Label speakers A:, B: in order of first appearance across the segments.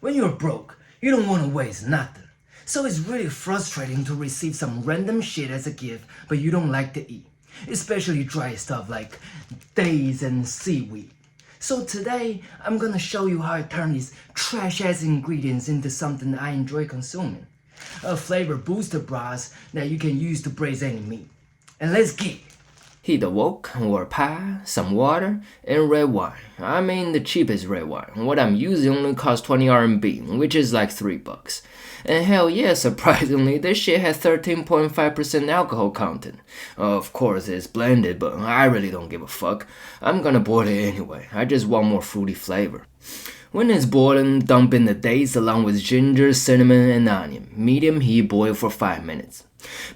A: When you're broke, you don't want to waste nothing. So it's really frustrating to receive some random shit as a gift, but you don't like to eat. Especially dry stuff like dates and seaweed. So today, I'm gonna show you how I turn these trash-ass ingredients into something I enjoy consuming. A flavor booster broth that you can use to braise any meat. And let's get it.
B: Heat a wok or pie, some water, and red wine. I mean the cheapest red wine. What I'm using only costs 20 RMB, which is like $3. And hell yeah, surprisingly, this shit has 13.5% alcohol content. Of course, it's blended, but I really don't give a fuck. I'm gonna boil it anyway. I just want more fruity flavor. When it's boiling, dump in the dates along with ginger, cinnamon, and onion. Medium heat, boil for 5 minutes.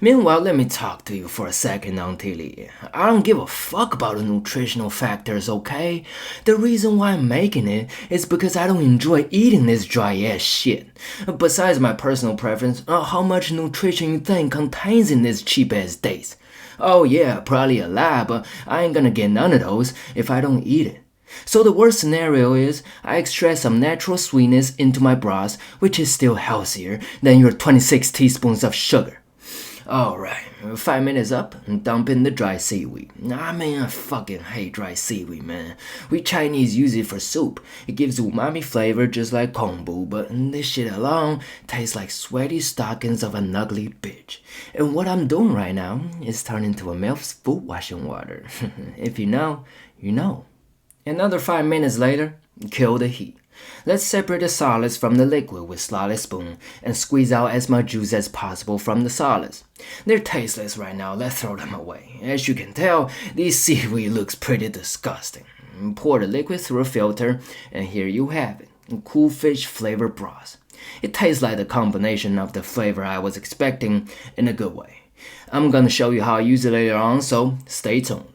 B: Meanwhile, let me talk to you for a second on Tilly. I don't give a fuck about the nutritional factors, okay? The reason why I'm making it is because I don't enjoy eating this dry ass shit. Besides my personal preference, how much nutrition you think contains in this cheap ass dates? Oh yeah, probably a lot, but I ain't gonna get none of those if I don't eat it. So the worst scenario is I extract some natural sweetness into my broth, which is still healthier than your 26 teaspoons of sugar. Alright, 5 minutes up, and dump in the dry seaweed. I mean, I fucking hate dry seaweed, man. We Chinese use it for soup. It gives umami flavor just like kombu, but this shit alone tastes like sweaty stockings of an ugly bitch. And what I'm doing right now is turn into a MILF's food washing water. If you know, you know. Another 5 minutes later, kill the heat. Let's separate the solids from the liquid with slotted spoon and squeeze out as much juice as possible from the solids. They're tasteless right now, let's throw them away. As you can tell, this seaweed looks pretty disgusting. Pour the liquid through a filter and here you have it, cool fish flavored broth. It tastes like the combination of the flavor I was expecting in a good way. I'm gonna show you how I use it later on, so stay tuned.